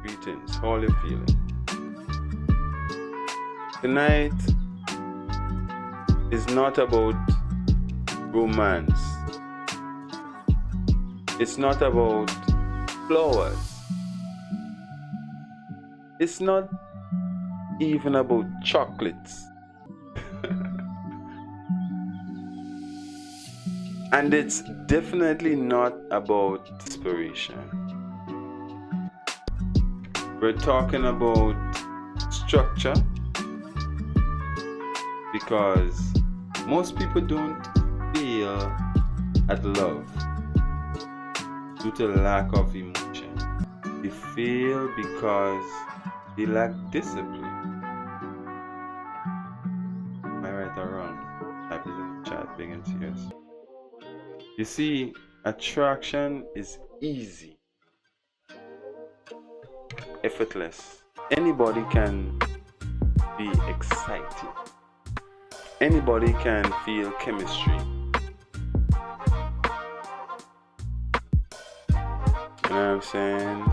Greetings, how you feeling? Tonight is not about romance. It's not about flowers. It's not even about chocolates. And it's definitely not about inspiration. We're talking about structure because most people don't feel at love due to lack of emotion. They fail because they lack discipline. Am I right or wrong? Type it in the chat, big and serious. You see, attraction is easy, effortless. Anybody can be excited. Anybody can feel chemistry. You know what I'm saying?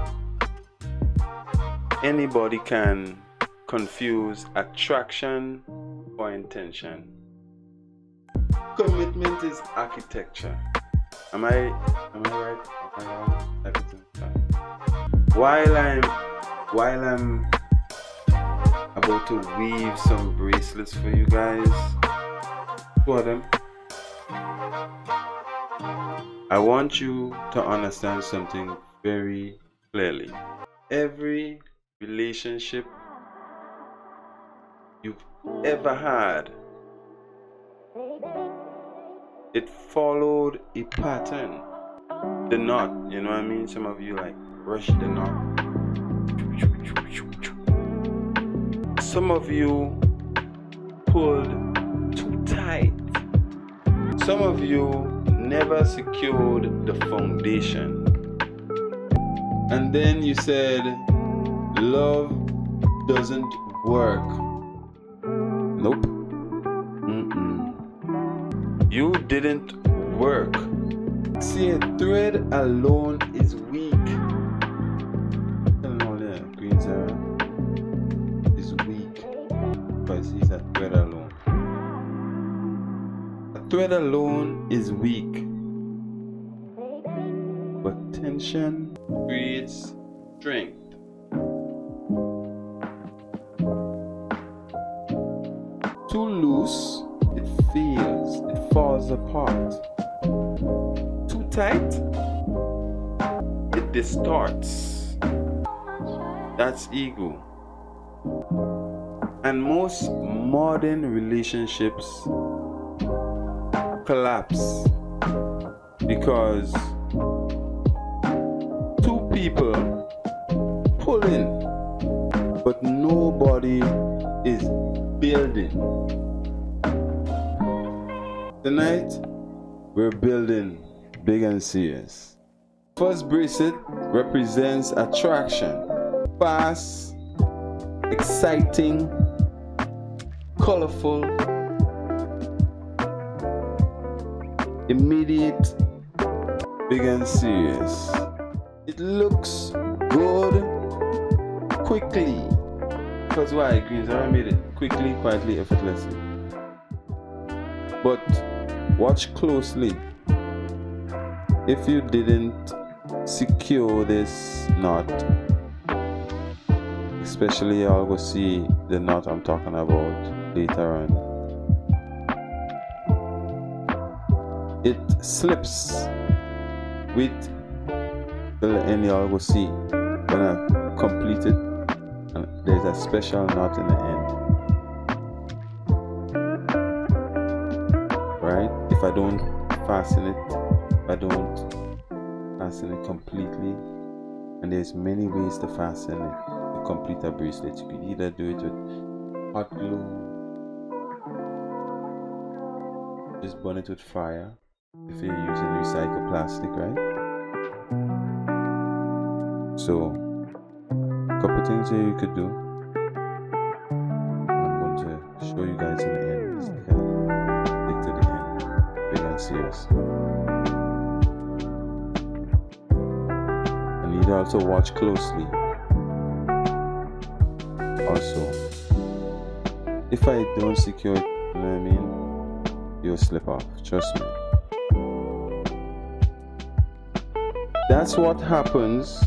Anybody can confuse attraction or intention. Commitment is architecture. Am I right? Am I wrong? While I'm about to weave some bracelets for you guys, for them, I want you to understand something very clearly. Every relationship you've ever had, it followed a pattern. The knot, you know what I mean? Some of you like rush the knot. Some of you pulled too tight. Some of you never secured the foundation. And then you said, love doesn't work. Nope. You didn't work. See, a thread alone is weak. Green Zara is weak because he's a thread alone. A thread alone is weak. But tension creates strength. Too loose, it fails, it falls apart. Too tight, it distorts. That's ego. And most modern relationships collapse because two people pulling, but nobody is building. Tonight, we're building big and serious. First bracelet represents attraction. Fast, exciting, colorful, immediate, big and serious. It looks good quickly. Because why? Greens are made it quickly, quietly, effortlessly. But watch closely. If you didn't secure this knot, especially y'all go see the knot I'm talking about later on, it slips with the end. Y'all go see when I complete it, and there's a special knot in the end, right? If I don't fasten it completely, and there's many ways to fasten it to complete a bracelet. You can either do it with hot glue, just burn it with fire if you're using recycled plastic, right? So a couple things here you could do. I'm going to show you guys in the end. Stick to the end, big and serious. And you need to also watch closely. Also, if I don't secure it, you know what I mean, you'll slip off, trust me. That's what happens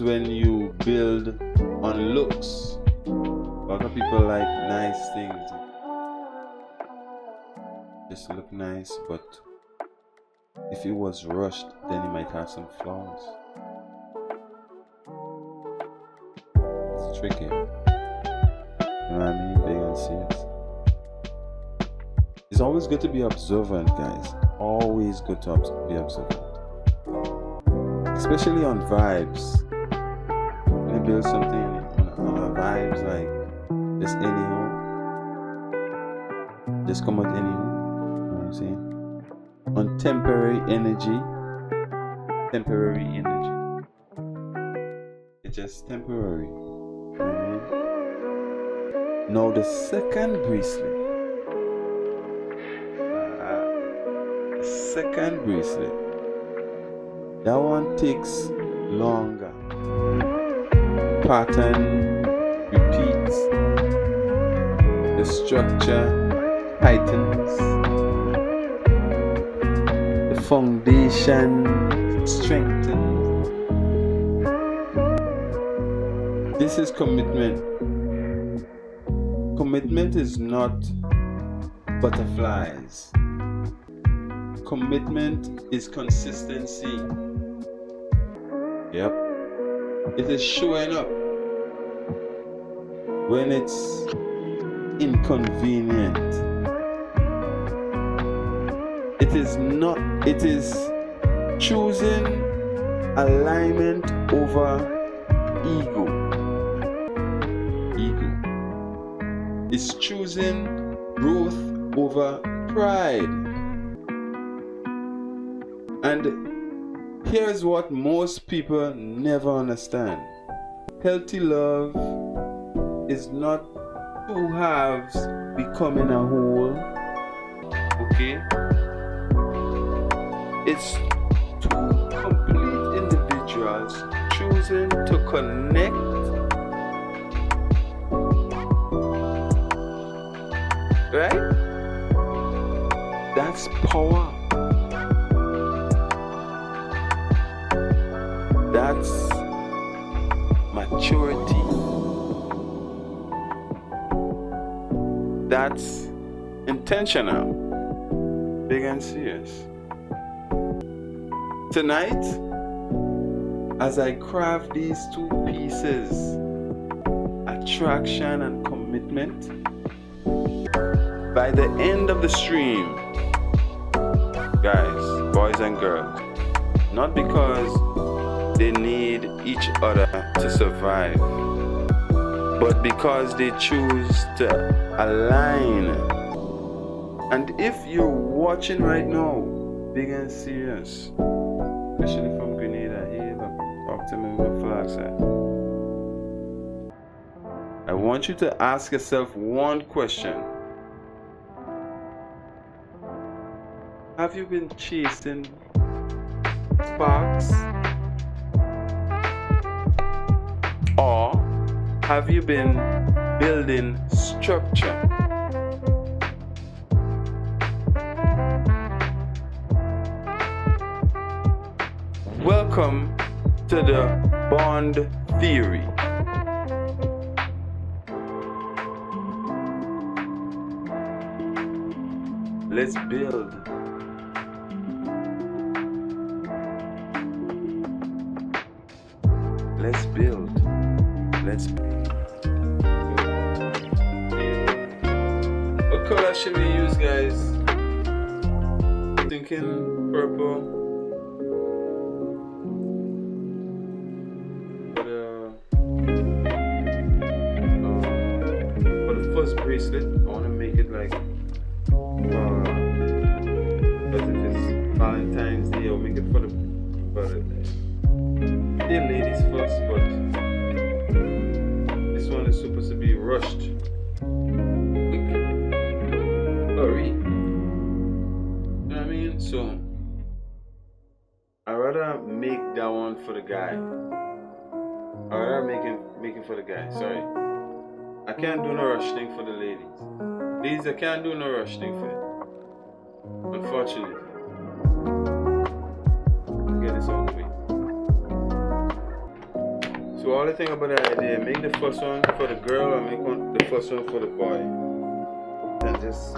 when you build on looks. A lot of people like nice things, just look nice, but if it was rushed, then it might have some flaws. It's tricky. You know what I mean? Big and serious. It's always good to be observant, guys. Always good to be observant. Especially on vibes. When you build something on a vibes, like just anyhow. Just come out anyhow. You know what I'm saying? On temporary energy. It's just temporary. You know what I mean? Now the second bracelet. That one takes longer. Pattern repeats. The structure tightens. The foundation strengthens. This is commitment. Commitment is not butterflies. Commitment is consistency. Yep. It is showing up when it's inconvenient. It is choosing alignment over ego. It's choosing growth over pride. And here's what most people never understand. Healthy love is not two halves becoming a whole. Okay? It's two complete individuals choosing to connect right? That's power. That's maturity. That's intentional. Big and serious. Tonight, as I craft these two pieces, attraction and commitment, by the end of the stream, guys, boys and girls, not because they need each other to survive, but because they choose to align. And if you're watching right now, big and serious, especially from Grenada, here, talk to me with flag side. I want you to ask yourself one question. Have you been chasing sparks? Or have you been building structure? Welcome to the bond theory. Let's build. Let's build. Let's build. What color should we use, guys? Thinking purple. For the first bracelet, I want to make it like because it is Valentine's Day. I'll make it for the ladies first, but this one is supposed to be rushed. Quick. Hurry. You know what I mean? So I'd rather make that one for the guy. I'd rather make it for the guys. Sorry. I can't do no rush thing for the ladies. Ladies, I can't do no rush thing for you. Unfortunately. Let's get this out of the way. So all the thing about the idea, make the first one for the girl or make the first one for the boy. And just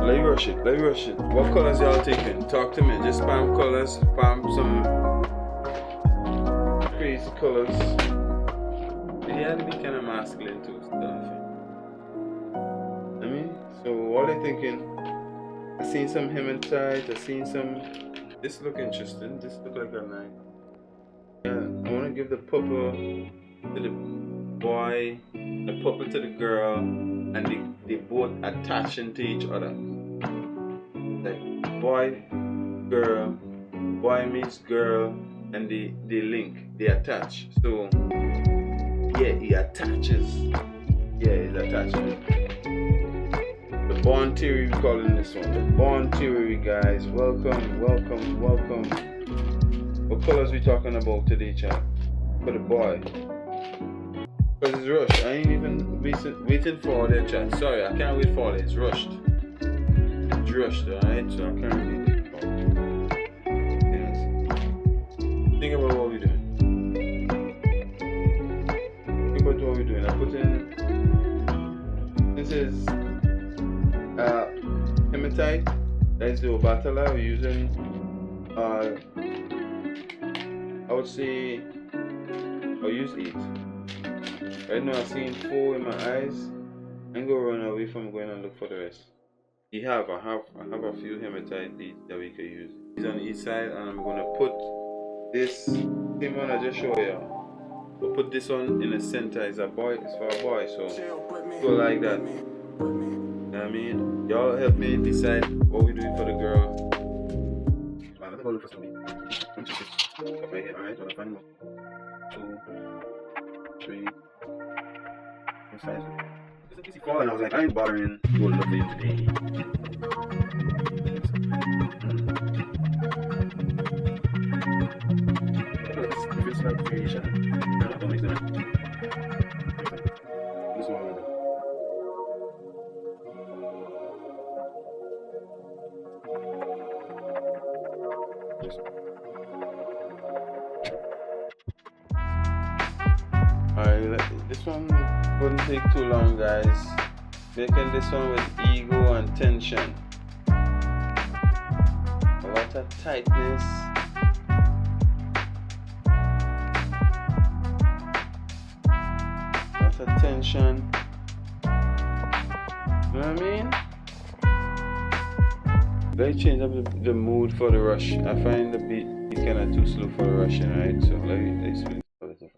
let you rush it, let you rush it. What colors y'all taking? Talk to me. Just spam colors, spam some crazy colors. They had to be kind of masculine too, stuff. I mean, so all they thinking, I seen some hematite, I seen some, this look interesting, this look like a nice. Yeah, I want to give the purple to the boy, the purple to the girl, and they both attaching to each other. Like boy meets girl, and they link, they attach. So yeah, he attaches. Yeah, he's attaching. The bond theory, we're calling this one. The bond theory, guys. Welcome, welcome, welcome. What colors we talking about today, chat? For the boy. Because it's rushed. I ain't even waiting for all that chat. Sorry, I can't wait for all that. It's rushed. It's rushed, alright? So I can't really wait for it. Yes. Think about what we're doing. Think about what we're doing. I put in. This is hematite. That is the Obatala. We're using I would say I'll use 8. Right now I'm seeing 4 in my eyes. I'm gonna run away from going and look for the rest. I have a few hematite beads that we could use. These on each side, and I'm gonna put this same one I just showed you. We'll put this one in the center. It's for a boy, so go like that. You know what I mean? Y'all help me decide what we're doing for the girl. Let's go look for something. Right here, alright, I'll find more. 2, 3, 5. It's easy call, and I was like, I ain't bothering going to look for you today. It's like creation. I don't know what makes it. This one. Alright, this one wouldn't take too long, guys. Making this one with ego and tension. A lot of tightness. Lots of tension. You know what I mean? Let me change up the mood for the rush. I find the beat is kind of too slow for the rushing, right? So let's speed it a little.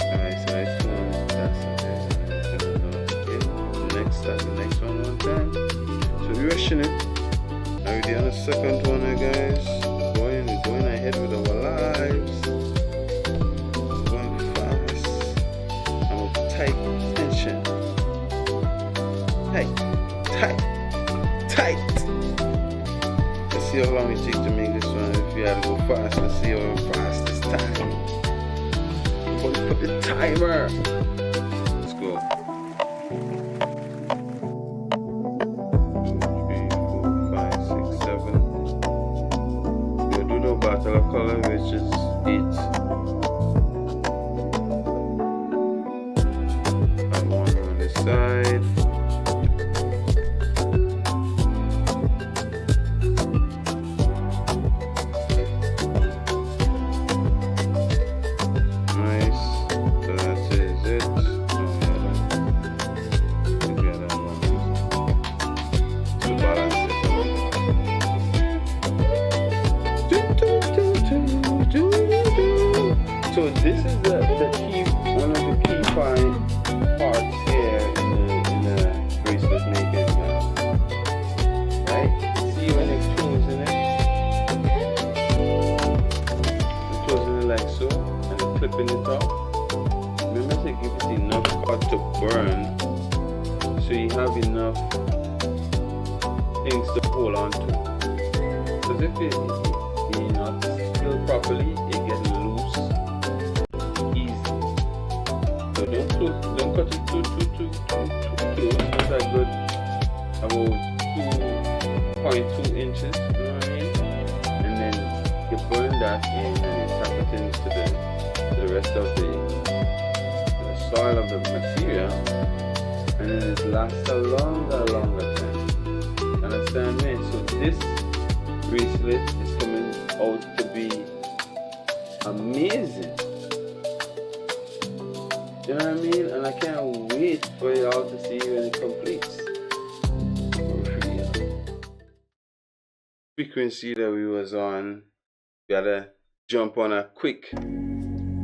Alright, so I tune that's the next one time. So we're rushing it. Now we're on the second one, guys. Going ahead with our lives. Tight tension. Tight. Let's see how long it takes to make this one. If you had to go fast, let's see how fast this time. Put the timer. Let's go. 2, 3, 4, 5, 6, 7. We'll do no battle of color, which is 8. Side. Nice. So that is it. Together to balance it. to give it enough cut to burn, so you have enough things to hold on to. Because if it not filled properly, it gets loose easy. So don't cut it too close. Just a good about 2.2 inches. You know what I mean? And then you burn that in and you tap it into the rest of the soil of the material, and then it lasts a longer time. Understand me? So this bracelet is coming out to be amazing. You know what I mean? And I can't wait for y'all to see when it completes. Frequency that we was on, gotta jump on a quick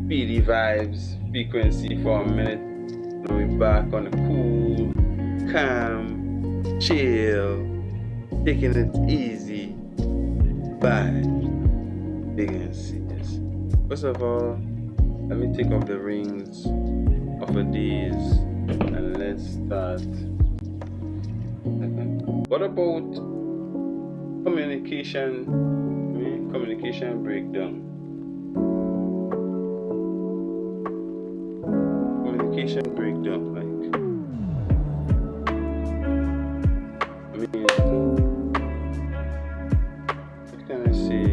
speedy vibes frequency for a minute. And we're back on the cool, calm, chill, taking it easy vibe. Big and serious. First of all, let me take off the rings off of these and let's start. What about communication breakdown? Communication breakdown, like, I mean, what can I say?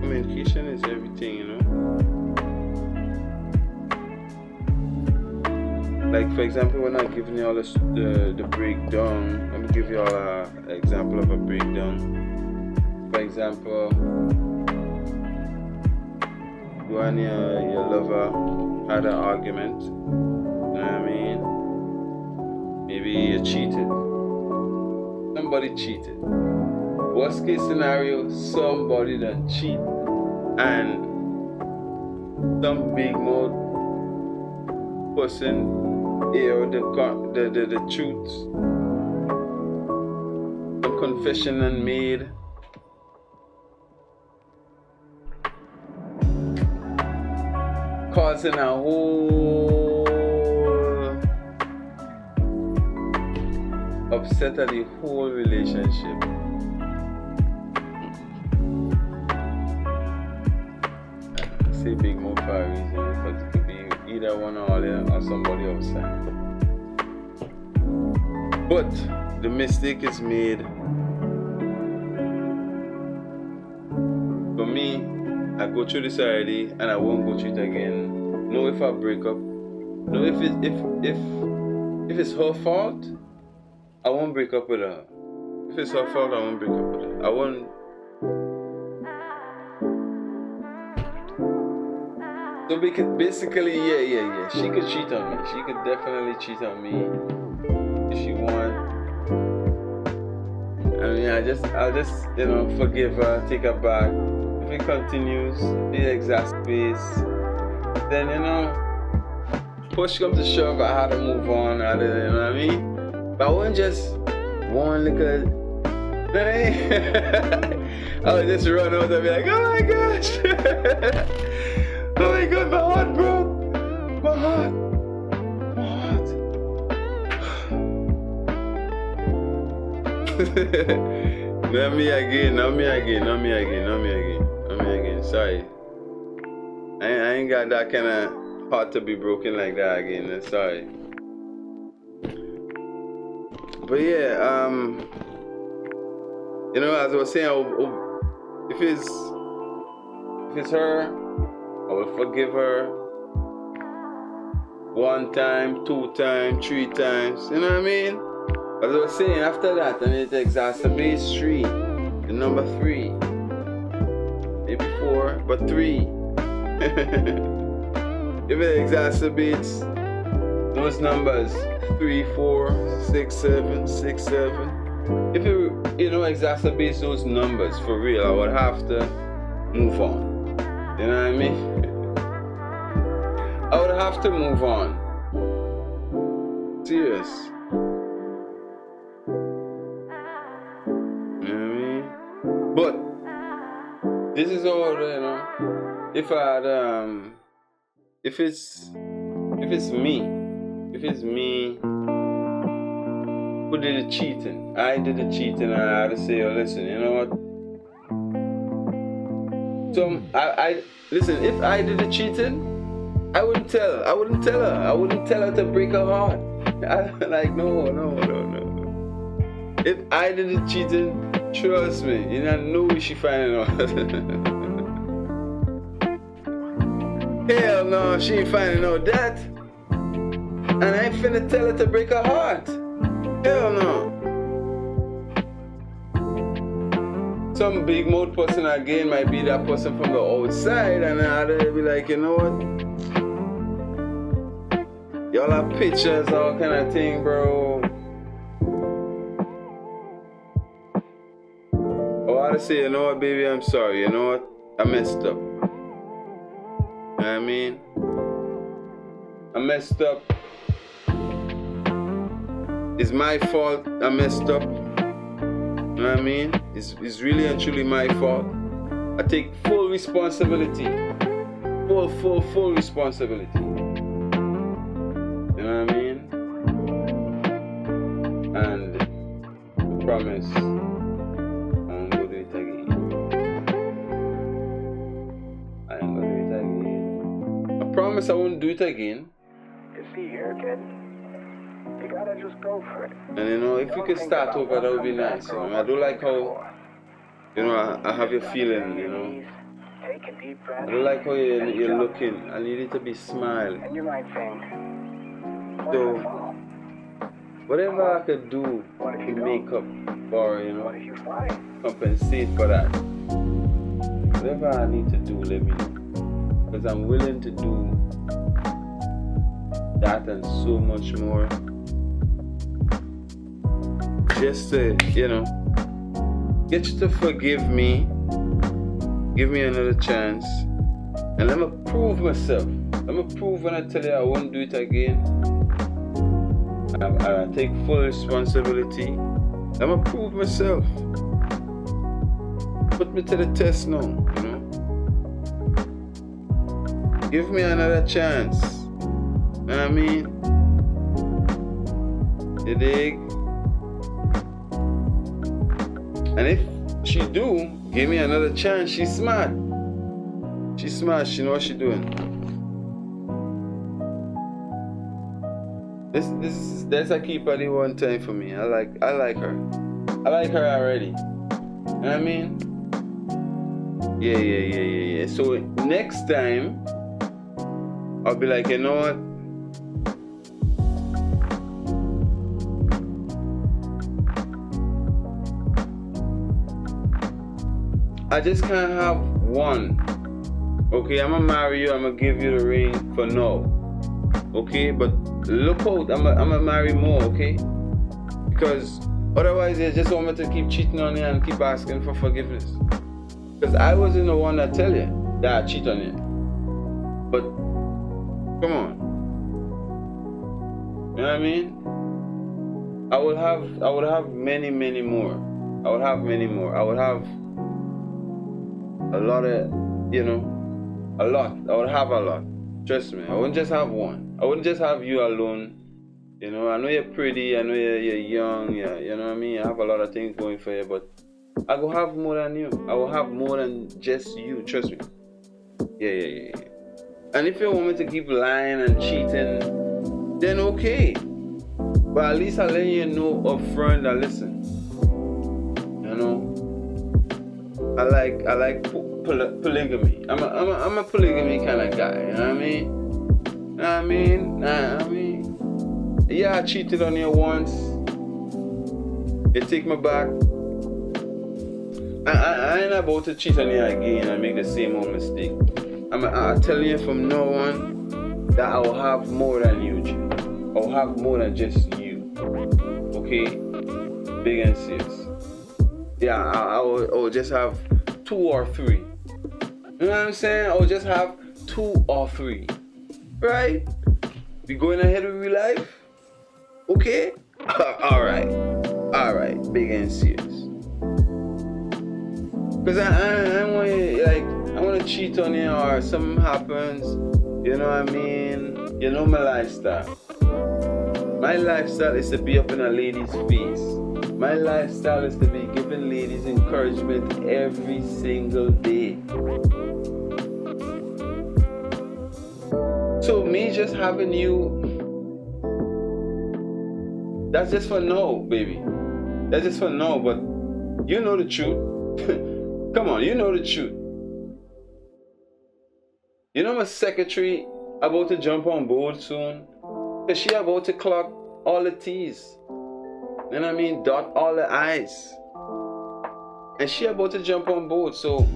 Communication is everything, you know. Like, for example, when I'm giving you all the breakdown, let me give you all an example of a breakdown. For example, you and your lover had an argument. You know what I mean? Maybe you cheated. Somebody cheated. Worst case scenario, somebody done cheat, and some big mouth person hear the truth. The confession unmade. Causing a whole upset of the whole relationship. I say big move for a reason, because it could be either one or somebody outside. But the mistake is made. For me, I go through this already and I won't go through it again. No, if I break up, no, if it's her fault, I won't break up with her. If it's her fault, I won't break up with her. I won't. So basically, yeah. She could cheat on me. She could definitely cheat on me if she want. I mean, I'll just forgive her, take her back. If it continues, if it exacerbates, then push comes to shove, I had to move on. You know what I mean? But I wouldn't just one little. I would just run out and be like, oh my gosh. Oh my god, my heart broke. My heart. Not me again. Sorry. I ain't got that kind of heart to be broken like that again. Sorry. But yeah, as I was saying, if it's her, I will forgive her 1 time, 2 times, 3 times. You know what I mean? As I was saying, after that, and it exacerbates 3, the number 3, maybe 4, but 3. If it exacerbates those numbers, 3, 4, 6, 7, 6, 7. If it exacerbates those numbers for real, I would have to move on. You know what I mean? I would have to move on. Serious. You know what I mean? But this is all, if I had, if it's if it's me who did the cheating, I did the cheating, and I had to say, oh, listen, you know what? So I listen. If I did the cheating, I wouldn't tell her. I wouldn't tell her to break her heart. Like no. If I did the cheating, trust me, you know she finding out. Hell no, she ain't finding out that. And I ain't finna tell her to break her heart. Hell no. Some big mouth person again might be that person from the outside, and I'd be like, you know what? Y'all have pictures, all kind of thing, bro. Oh, I'd say, you know what, baby, I'm sorry. You know what? I messed up. You know what I mean? I messed up. It's my fault. I messed up. You know what I mean? It's really and truly my fault. I take full responsibility. Full responsibility. You know what I mean? And I promise I won't go do it again. I ain't gonna do it again. I promise I won't do it again. You see here, kid? You gotta just go for it. And you know, if we could start over, that would be nice. You know, I do like how, you know, I have your feeling, you know. Take a deep breath. I do like how you're looking. I need it to be smiling. And you might think, so, whatever I could do to make up for, you know, compensate for that. Whatever I need to do, let me know. Because I'm willing to do that and so much more. Just to, you know, get you to forgive me, give me another chance, and let me prove myself. Let me prove when I tell you I won't do it again. I take full responsibility. Let me prove myself. Put me to the test now, you know. Give me another chance. You know what I mean? You dig? And if she do, give me another chance. She's smart. She's smart. She knows what she's doing. That's a keeper the one time for me. I like her. I like her already. You know what I mean? Yeah. So next time, I'll be like, you know what? I just can't have one. Okay, I'm gonna marry you. I'm gonna give you the ring for now. Okay, but look out. I'm gonna marry more. Okay, because otherwise you just want me to keep cheating on you and keep asking for forgiveness. Because I wasn't the one that tell you that I cheat on you. But come on, you know what I mean? I would have many more. I would have many more. I would have a lot of, you know, a lot. I would have a lot. Trust me. I wouldn't just have one. I wouldn't just have you alone. You know, I know you're pretty. I know you're young. Yeah, you know what I mean? I have a lot of things going for you, but I will have more than you. I will have more than just you. Trust me. Yeah. And if you want me to keep lying and cheating, then okay. But at least I'll let you know up front that listen, you know, I like polygamy. I'm a polygamy kind of guy. You know what I mean? Yeah, I cheated on you once. You take me back. I ain't about to cheat on you again and make the same old mistake. I'm telling you from now on that I will have more than you, G. I will have more than just you. Okay? Big and serious. Yeah, I will just have 2 or 3. You know what I'm saying? I will just have 2 or 3. Right? We going ahead with real life? Okay? Alright. Big and serious. Because I want you, like, I want to cheat on you or something happens. You know what I mean? You know my lifestyle. My lifestyle is to be up in a lady's face. My lifestyle is to be giving ladies encouragement every single day. So me just having you, that's just for now, baby. That's just for now, but you know the truth. Come on, you know the truth. You know my secretary about to jump on board soon? Cause she about to clock all the T's. You know what I mean? Dot all the I's. And she about to jump on board, so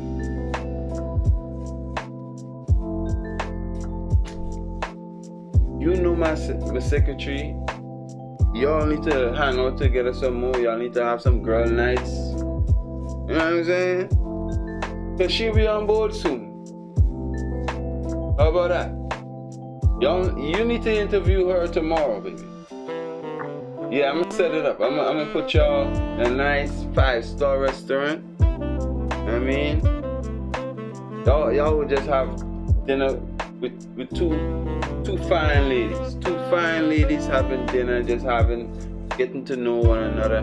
you know my secretary. Y'all need to hang out together some more. Y'all need to have some girl nights. You know what I'm saying? Cause she'll be on board soon. How about that? Y'all, you need to interview her tomorrow, baby. Yeah, I'm gonna set it up. I'm gonna put y'all in a nice 5-star restaurant. You know what I mean? Y'all will just have dinner with two fine ladies. Two fine ladies having dinner, just getting to know one another.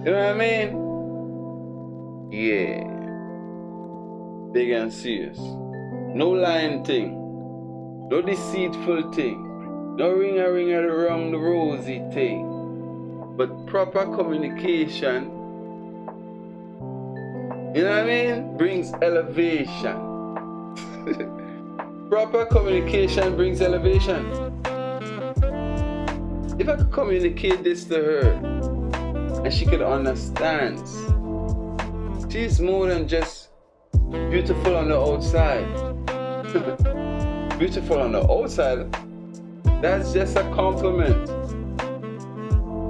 You know what I mean? Yeah. Big and serious. No lying thing. No deceitful thing. No ring around the rosy thing. But proper communication, you know what I mean, brings elevation. Proper communication brings elevation. If I could communicate this to her and she could understand, she's more than just beautiful on the outside. Beautiful on the outside, that's just a compliment.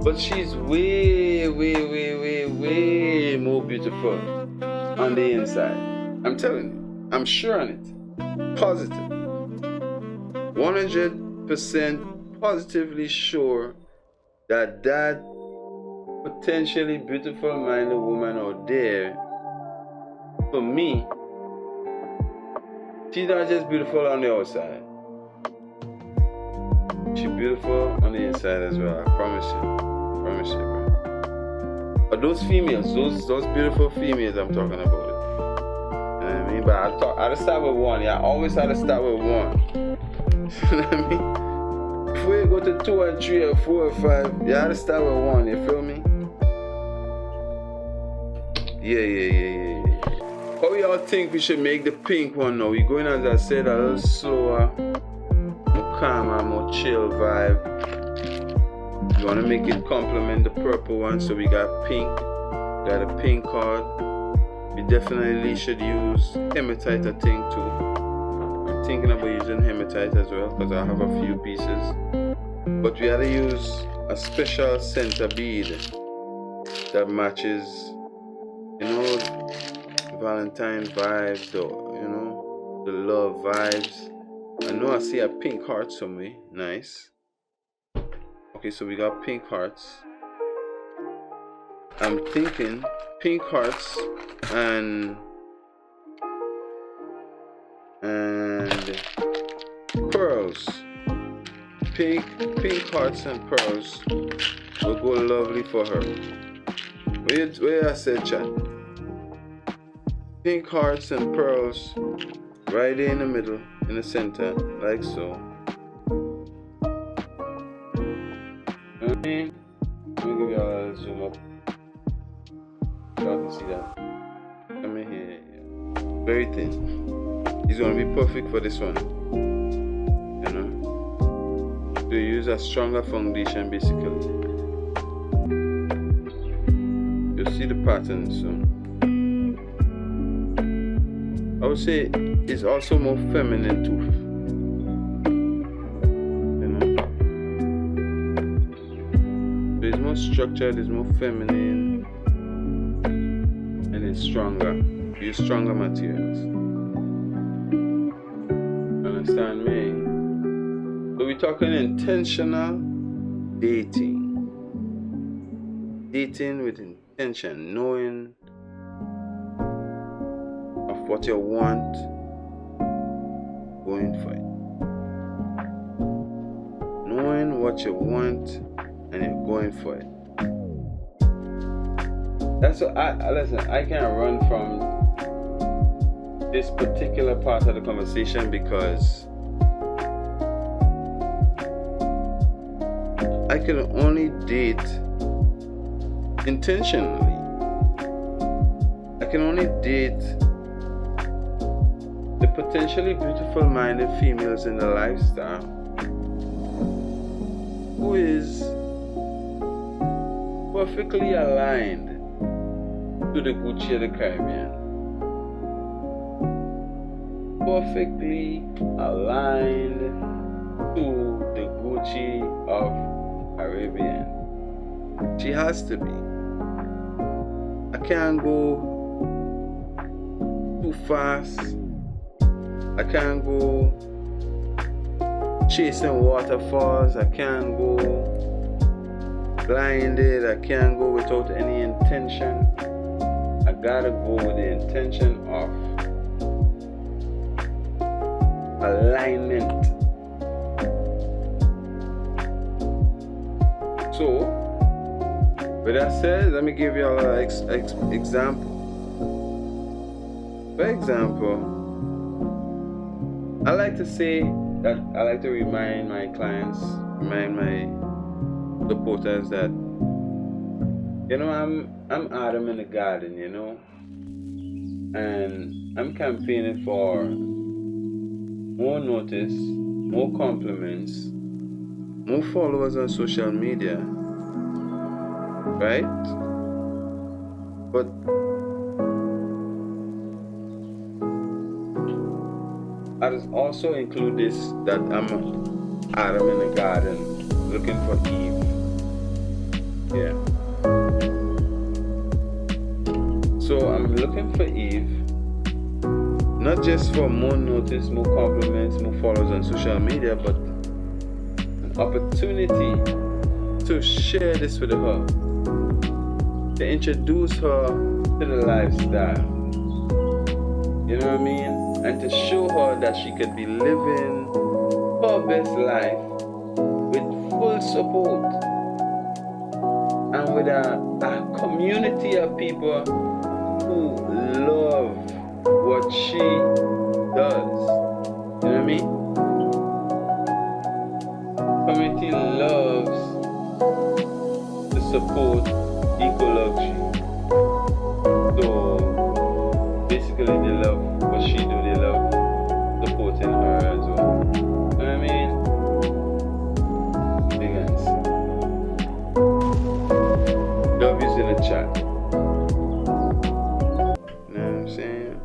But she's way more beautiful on the inside. I'm telling you, I'm sure on it. Positive. 100% positively sure that potentially beautiful minded woman out there, for me, she's not just beautiful on the outside. She's beautiful on the inside as well. I promise you. Bro. But those females, those beautiful females I'm talking about. You know what I mean? But I'll start with one. Yeah, I always had to start with one. You know what I mean? Before you go to 2 and 3 or 4 or 5, you had to start with one. You feel me? Yeah. How y'all think we should make the pink one now? We're going, as I said, a little slower, more calmer, more chill vibe. You want to make it complement the purple one, so we got pink. Got a pink card. We definitely should use hematite, I think, too. I'm thinking about using hematite as well, because I have a few pieces. But we had to use a special center bead that matches, you know, Valentine vibes, the love vibes. I know I see a pink heart somewhere. Nice. Okay, so we got pink hearts. I'm thinking pink hearts and pearls. Pink hearts and pearls will go lovely for her. Where I said, chat? Pink hearts and pearls right there in the middle, in the center, like so. Okay. Let me give y'all a zoom up. Y'all can see that. Come in here. Very thin. It's gonna be perfect for this one. You know? To use a stronger foundation basically. You'll see the pattern soon. I would say it's also more feminine too. You know? So it's more structured, it's more feminine, and it's stronger. Use stronger materials. Understand me? So we're talking intentional dating. Dating with intention, knowing of what you want, going for it. Knowing what you want and you're going for it. That's what listen, I can't run from this particular part of the conversation because I can only date intentionally. I can only date the potentially beautiful minded females in the lifestyle who is perfectly aligned to the Gucci of the Caribbean. Perfectly aligned to the Gucci of Caribbean. She has to be. I can't go too fast. I can't go chasing waterfalls. I can't go blinded. I can't go without any intention. I gotta go with the intention of alignment. So, with that said, let me give you an example. For example, I like to say that I like to remind my clients, remind my supporters that, you know, I'm Adam in the garden, you know, and I'm campaigning for more notice, more compliments, more followers on social media, right? But I also include this, that I'm Adam in the garden looking for Eve. Yeah. So I'm looking for Eve, not just for more notice, more compliments, more followers on social media, but an opportunity to share this with her, to introduce her to the lifestyle. You know what I mean? And to show her that she could be living her best life with full support and with a community of people who love what she does. You know what I mean? Community loves to support eco-luxury. So basically they love what she do, they love supporting her as well. You know what I mean? Big answer. Love is in the chat. You know what I'm saying?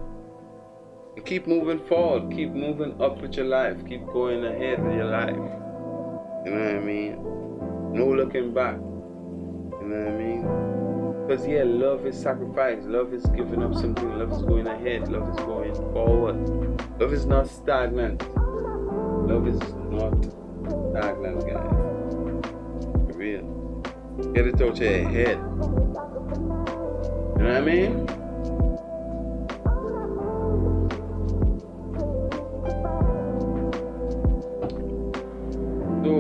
And keep moving forward, keep moving up with your life, keep going ahead with your life. You know what I mean? No looking back. You know what I mean? Because yeah, love is sacrifice, love is giving up something, love is going ahead, love is going forward. Love is not stagnant. Love is not stagnant, guys. For real. Get it out your head. You know what I mean? So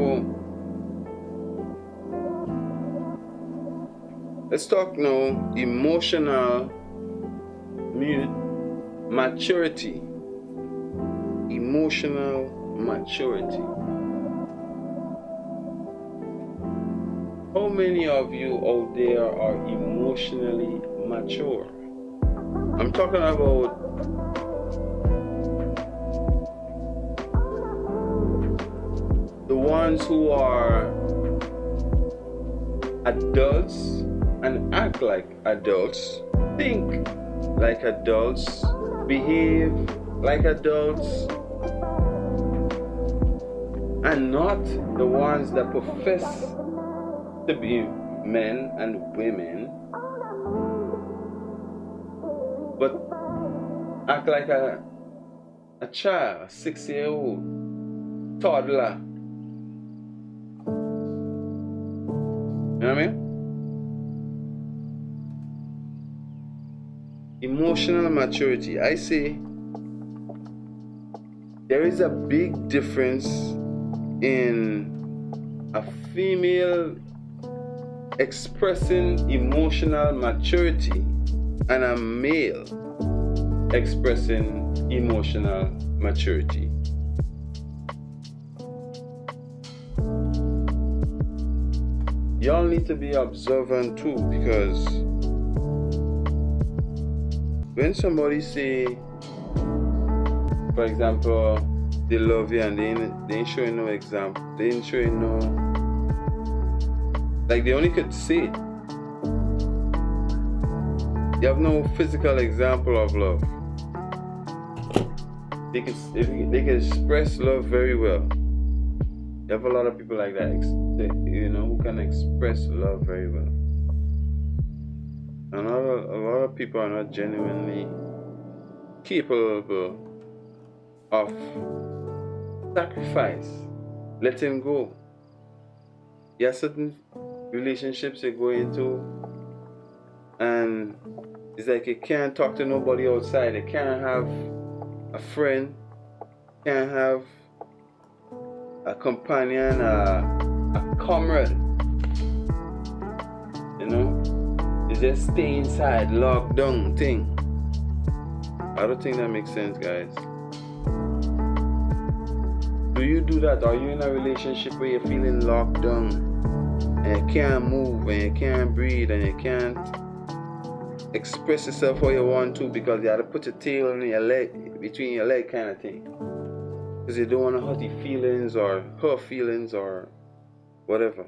let's talk now emotional maturity. Emotional maturity. How many of you out there are emotionally mature? I'm talking about the ones who are adults and act like adults, think like adults, behave like adults, and not the ones that profess to be men and women, but act like a child, a 6-year-old toddler. You know what I mean? Emotional maturity. I say there is a big difference in a female expressing emotional maturity and a male expressing emotional maturity. Y'all need to be observant too, because when somebody say, for example, they love you and they ain't showing no example, they ain't showing no, like they only could say it. You have no physical example of love. They can express love very well. You have a lot of people like that, who can express love very well. And a lot of people are not genuinely capable of sacrifice, letting go. There are certain relationships you go into, and it's like you can't talk to nobody outside. You can't have a friend, can't have a companion, a comrade. You just stay inside, locked down thing. I don't think that makes sense, guys. Do you do that? Are you in a relationship where you're feeling locked down and you can't move and you can't breathe and you can't express yourself how you want to because you have to put your tail in your leg, between your leg kind of thing? Because you don't want to hurt your feelings or her feelings or whatever.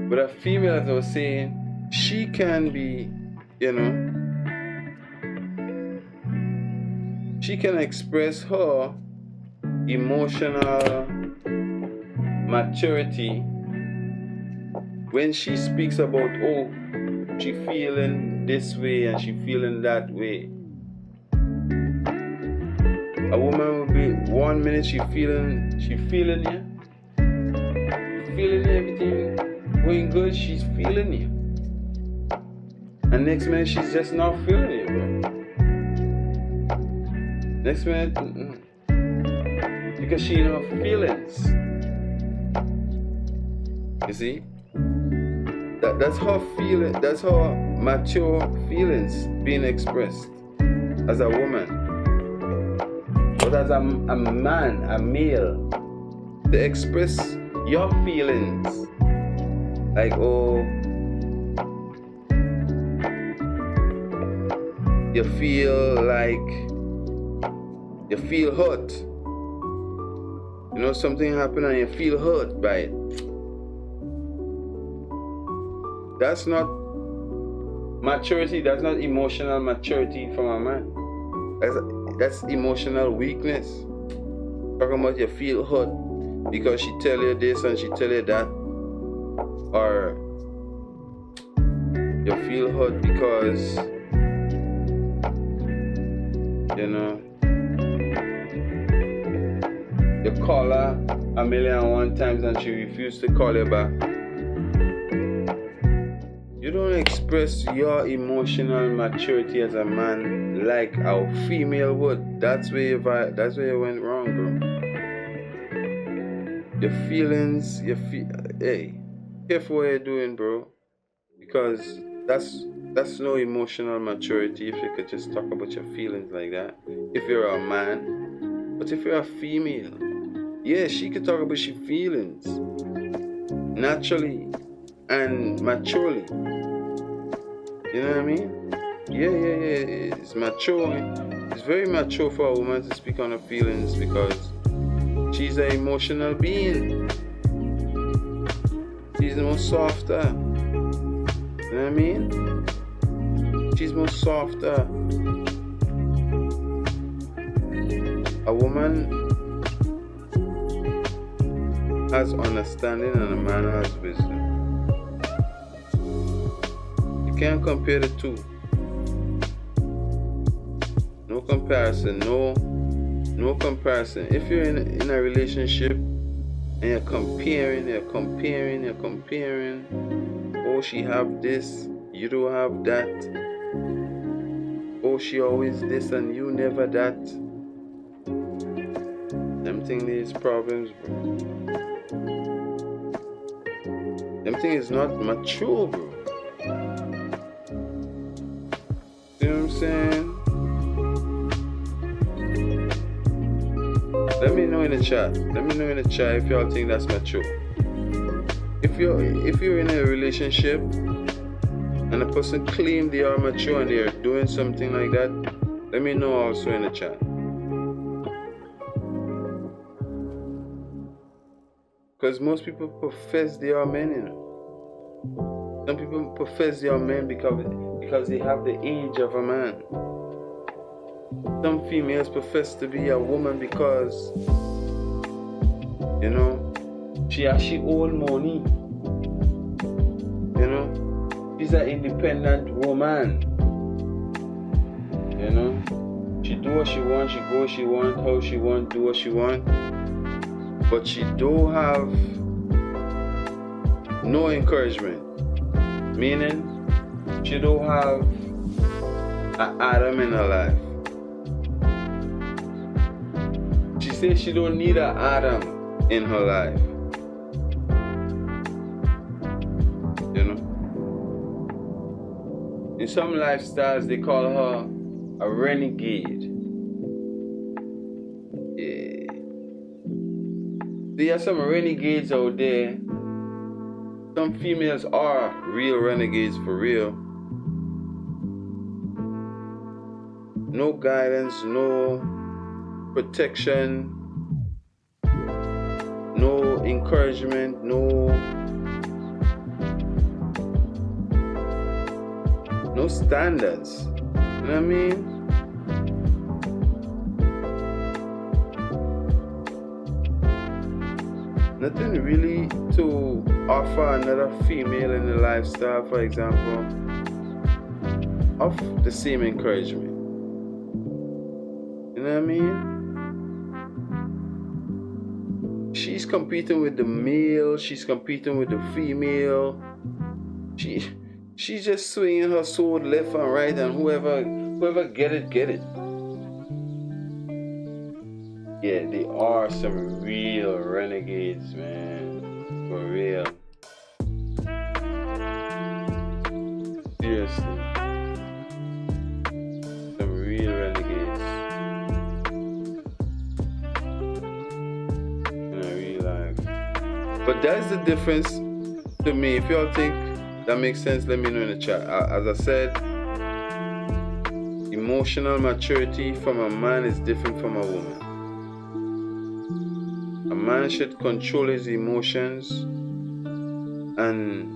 But a female, as I was saying, she can be, she can express her emotional maturity when she speaks about, oh, she feeling this way and she feeling that way. A woman will be 1 minute she feeling you, feeling everything going good, she's feeling you, and next minute she's just not feeling you, bro. Next minute, because she in her feelings. You see, that's her feeling. That's her mature feelings being expressed as a woman. But as a man, a male, to express your feelings, like, oh, you feel hurt. Something happened and you feel hurt by it. That's not maturity. That's not emotional maturity from a man. That's emotional weakness. Talking about you feel hurt because she tell you this and she tell you that, or you feel hurt because you call her 1,000,001 times and she refused to call you back. You don't express your emotional maturity as a man like a female would. That's where you went wrong, bro. Your feelings, hey, careful what you're doing, bro, because that's no emotional maturity. If you could just talk about your feelings like that, if you're a man. But if you're a female, yeah, she could talk about your feelings naturally and maturely. You know what I mean? Yeah. It's mature. It's very mature for a woman to speak on her feelings because she's an emotional being. She's more softer. You know what I mean? She's more softer. A woman has understanding and a man has wisdom. You can't compare the two. No comparison. No comparison. If you're in a relationship and you're comparing, oh, she have this, you don't have that. Oh, she always this and you never that. Them thing is problems, bro. Them thing is not mature, bro. See what I'm saying? Let me know in the chat. Let me know in the chat if y'all think that's mature. If you're in a relationship and a person claim they are mature and they're doing something like that, let me know also in the chat. Because most people profess they are men, you know. Some people profess they are men because they have the age of a man. Some females profess to be a woman because, you know, she own money. You know, she's an independent woman. You know, she do what she want, she go what she want, how she want, do what she want. But she don't have no encouragement. Meaning, she don't have an Adam in her life. She says she don't need an Adam in her life. You know? In some lifestyles, they call her a renegade. Yeah. There are some renegades out there. Some females are real renegades for real. No guidance, no protection, no encouragement, no standards. You know what I mean? Nothing really to offer another female in the lifestyle, for example, of the same encouragement. You know what I mean? She's competing with the male, she's competing with the female. She's just swinging her sword left and right, and whoever get it. Yeah, they are some real renegades, man. For real. Seriously. Some real renegades. In real life. But that's the difference to me. If y'all think that makes sense, let me know in the chat. As I said, emotional maturity from a man is different from a woman. A man should control his emotions and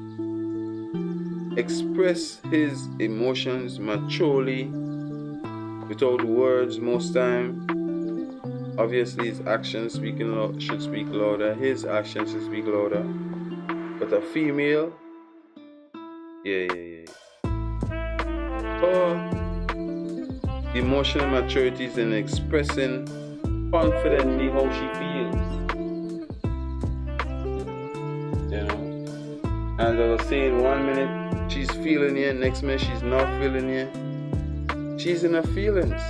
express his emotions maturely without words most time. Obviously his actions should speak louder. His actions should speak louder. But a female, emotional maturity is in expressing confidently how she feels. You know, as I was saying, 1 minute she's feeling you, next minute she's not feeling you. She's in her feelings.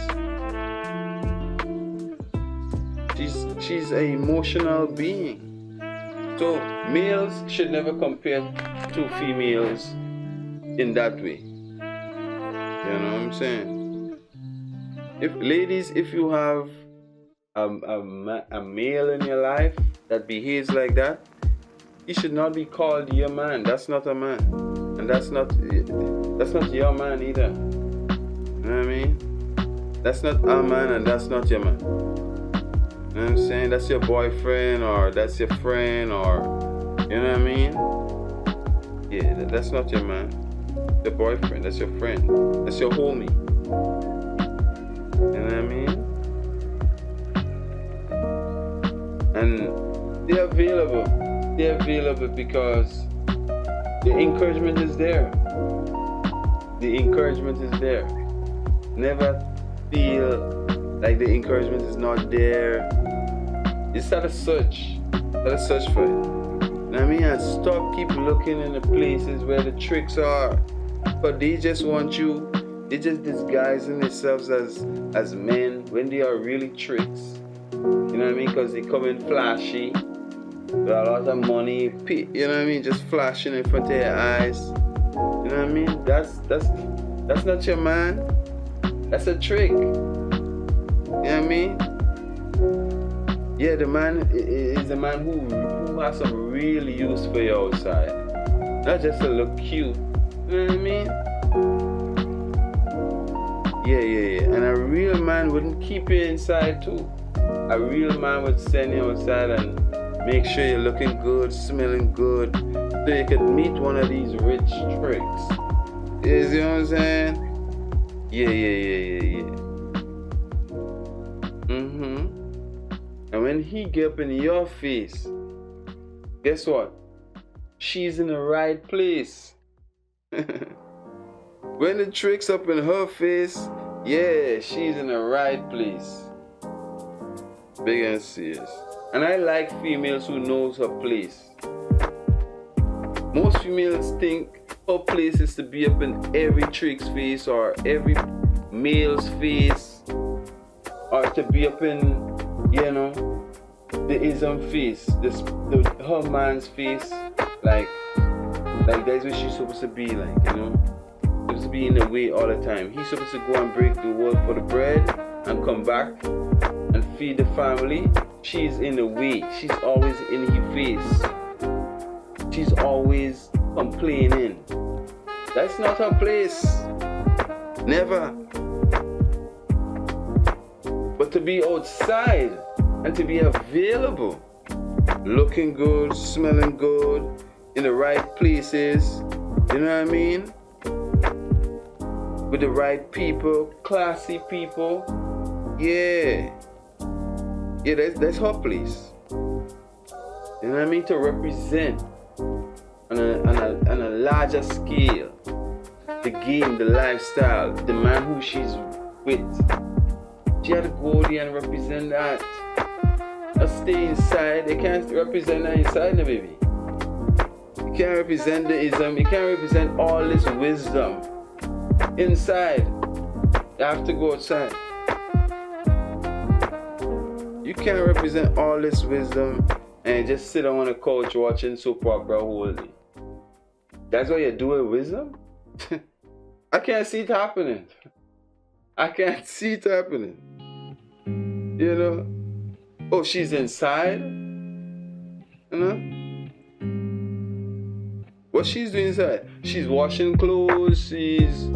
She's an emotional being. So males should never compare to females in that way. You know what I'm saying? If you have a male in your life that behaves like that, he should not be called your man. That's not a man, and that's not your man either. You know what I mean? That's not a man, and that's not your man. You know what I'm saying? That's your boyfriend, or that's your friend, or you know what I mean? Yeah, that's not your man. Your boyfriend, that's your friend, that's your homie. You know what I mean? And they're available. They're available because the encouragement is there. The encouragement is there. Never feel like the encouragement is not there. You start to search. Search for it. You know what I mean? And keep looking in the places where the tricks are. But they just want you, they just disguising themselves as men when they are really tricks. You know what I mean? Because they come in flashy, with a lot of money, you know what I mean? Just flashing in front of your eyes. You know what I mean? That's not your man. That's a trick. You know what I mean? Yeah, the man is a man who has some real use for you outside. Not just to look cute. You know what I mean? Yeah. And a real man wouldn't keep you inside too. A real man would send you outside and make sure you're looking good, smelling good, so you could meet one of these rich tricks. You see what I'm saying? Yeah. And when he get up in your face, guess what? She's in the right place. When the trick's up in her face, yeah, she's in the right place. Big and serious. And I like females who knows her place. Most females think her place is to be up in every trick's face or every male's face, or to be up in, you know, the ism face, her man's face, like that's what she's supposed to be like, you know. Supposed to be in the way all the time. He's supposed to go and break the wall for the bread and come back and feed the family. She's in the way. She's always in his face. She's always complaining. That's not her place. Never. But to be outside and to be available, looking good, smelling good, in the right places, you know what I mean? With the right people, classy people, yeah, that's her place. You know what I mean? To represent on a larger scale, the game, the lifestyle, the man who she's with. She had to go there and represent that. Or stay inside. They can't represent that inside, no baby. You can't represent the ism. You can't represent all this wisdom inside. You have to go outside. You can't represent all this wisdom and just sit on a couch watching soap opera whole day. That's what you do with wisdom? I can't see it happening. I can't see it happening. You know? Oh, she's inside? You know? What she's doing inside? She's washing clothes, she's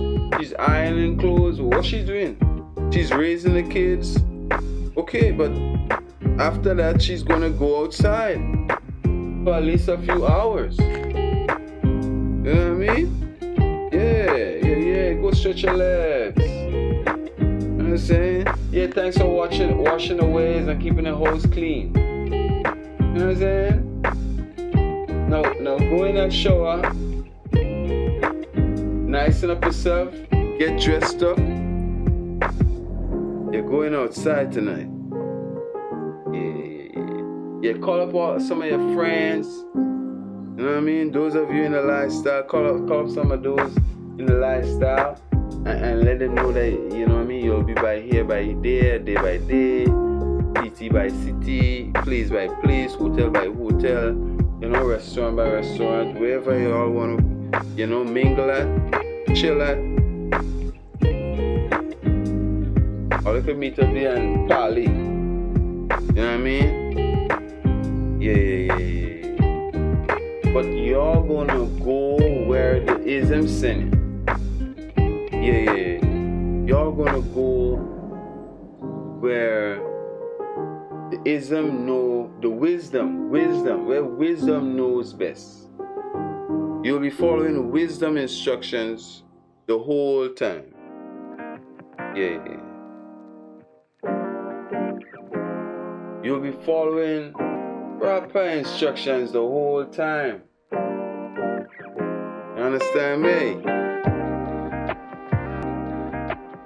ironing clothes. What she's doing? She's raising the kids. Okay, but after that she's gonna go outside for at least a few hours. You know what I mean? Yeah. Go stretch your legs. You know what I'm saying? Yeah, thanks for washing the ways and keeping the house clean. You know what I'm saying? Now go in and shower, nicen up yourself, get dressed up. You're going outside tonight. Yeah. Call up some of your friends. You know what I mean? Those of you in the lifestyle, call up some of those in the lifestyle and let them know that, you know what I mean, you'll be by here, by there, day by day, city by city, place by place, hotel by hotel, you know, restaurant by restaurant, wherever you all want to, you know, mingle at, chill at. Or you can meet up there and party. You know what I mean? Yeah. But you're gonna go where the ism sending. Yeah. You're gonna go where the ism know the wisdom, where wisdom knows best. You'll be following wisdom instructions the whole time. Yeah. You'll be following proper instructions the whole time. You understand me?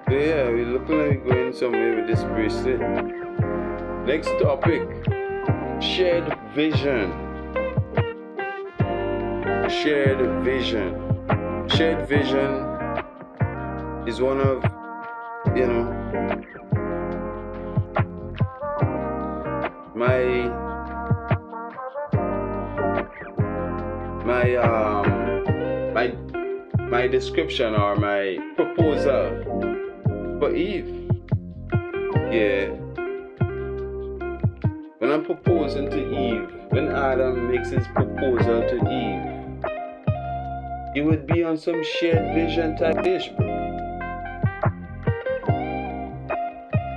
So yeah, we're looking like we're going somewhere with this bracelet. Next topic, shared vision. Shared vision is one of, you know, my description or my proposal for Eve. Yeah. When I'm proposing to Eve, when Adam makes his proposal to Eve, it would be on some shared vision type ish, bro.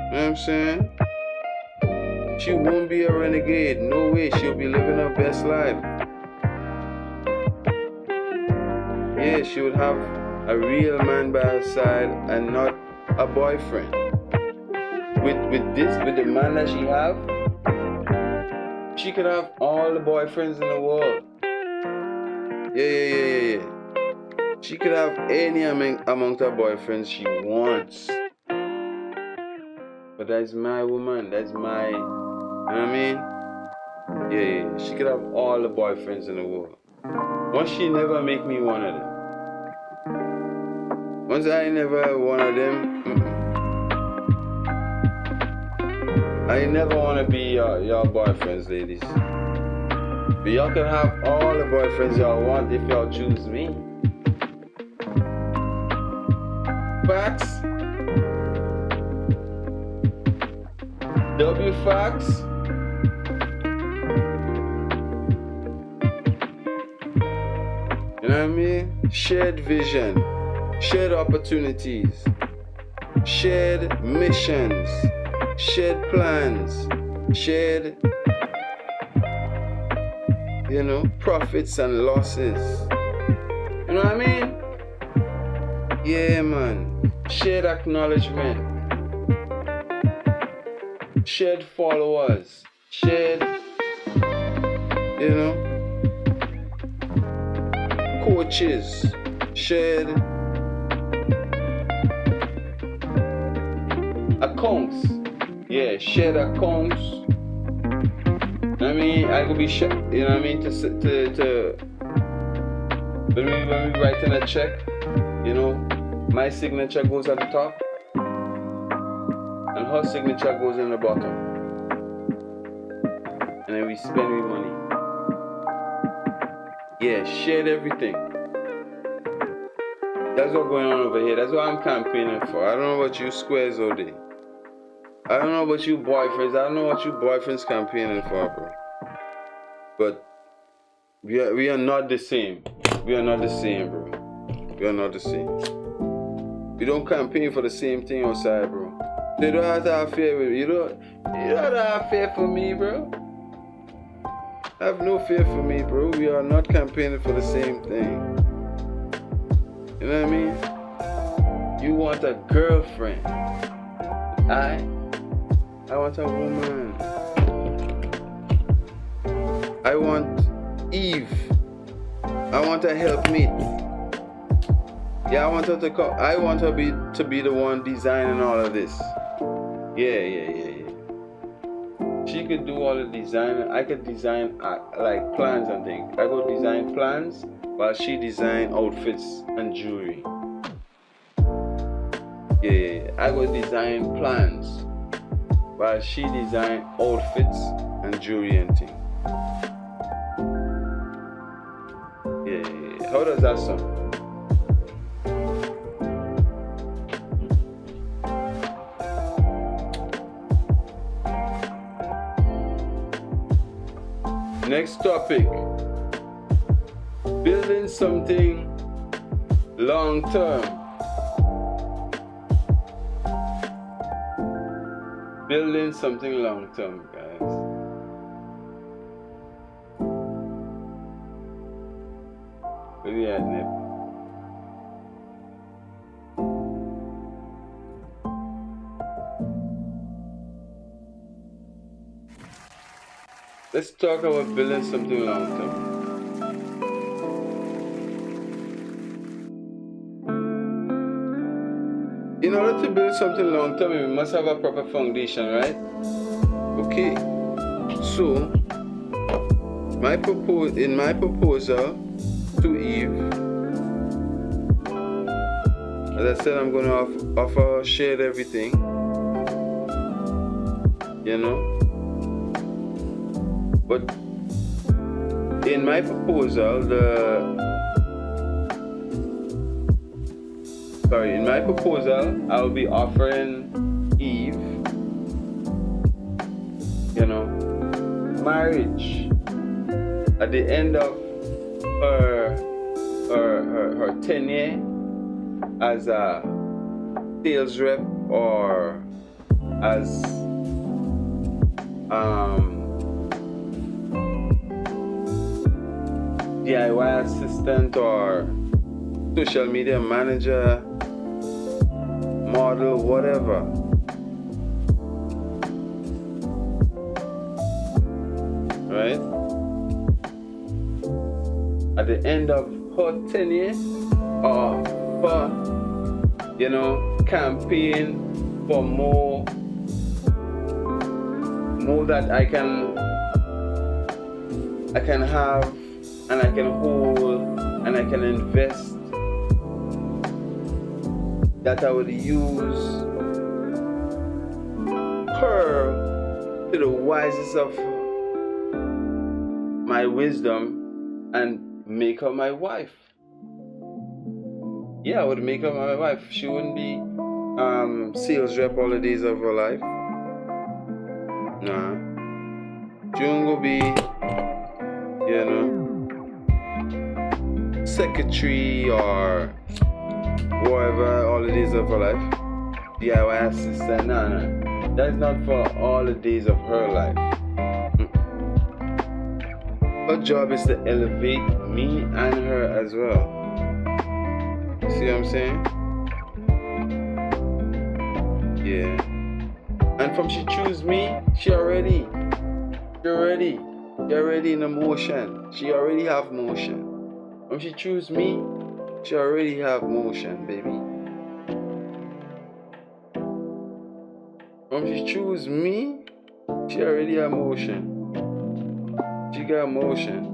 You know what I'm saying? She won't be a renegade. No way. She'll be living her best life. Yeah, she would have a real man by her side and not a boyfriend. With the man that she have, she could have all the boyfriends in the world. Yeah. She could have any among her boyfriends she wants. But that's my woman. That's my, you know what I mean? Yeah. She could have all the boyfriends in the world. Once she never make me one of them. Once I never one of them, I never want to be your boyfriends, ladies. But y'all can have all the boyfriends y'all want if y'all choose me. Facts. W facts. You know what I mean? Shared vision. Shared opportunities, shared missions, shared plans, shared, you know, profits and losses. You know what I mean? Yeah, man. Shared acknowledgement, shared followers, shared, you know, coaches, shared accounts. Yeah, shared accounts. I mean, I could be shared, you know what I mean, to when we writing a check, you know, my signature goes at the top and her signature goes in the bottom. And then we spend we money. Yeah, shared everything. That's what's going on over here. That's what I'm campaigning for. I don't know about you squares all day. I don't know about you boyfriends. I don't know what you boyfriends campaigning for, bro. But we are not the same. We are not the same, bro. We are not the same. We don't campaign for the same thing outside, bro. So you don't have to have fear with me. You don't have to have fear for me, bro. Have no fear for me, bro. We are not campaigning for the same thing. You know what I mean? You want a girlfriend. I want a woman. I want Eve. I want a helpmate. Yeah, I want her to come. I want her to be the one designing all of this. Yeah. She could do all the design. I could design like plans and things. I go design plans while she design outfits and jewelry. Yeah. I go design plans while she design outfits and jewelry and things. Yeah. How does that sound? Next topic. Building something long term. Building something long term, guys. Where we at, Nip? Let's talk about building something long term. In order to build something long term, we must have a proper foundation, right? Okay. So, in my proposal to Eve, As I said, I'm going to offer shared everything, you know. But in my proposal, I'll be offering Eve, you know, marriage at the end of her tenure as a sales rep or as DIY assistant or social media manager, model, whatever. Right? At the end of her tenure or her, you know, campaign for more that I can have and I can hold and I can invest, that I would use her to the wisest of my wisdom and make her my wife. Yeah, I would make her my wife. She wouldn't be sales rep all the days of her life. Nah. She won't go be, you know, secretary or whatever all the days of her life. DIY assistant. Nah. That's not for all the days of her life. Her job is to elevate me and her as well. See what I'm saying? Yeah. And from she choose me, she already in a motion. She already have motion. When she choose me, she already have motion, baby. When she choose me, she already have motion. She got motion.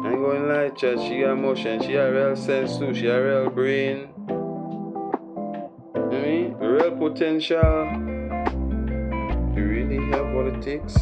I ain't going to lie, chat. She got motion. She got real sense too. She got real brain. I mean, real potential. You really have what it takes.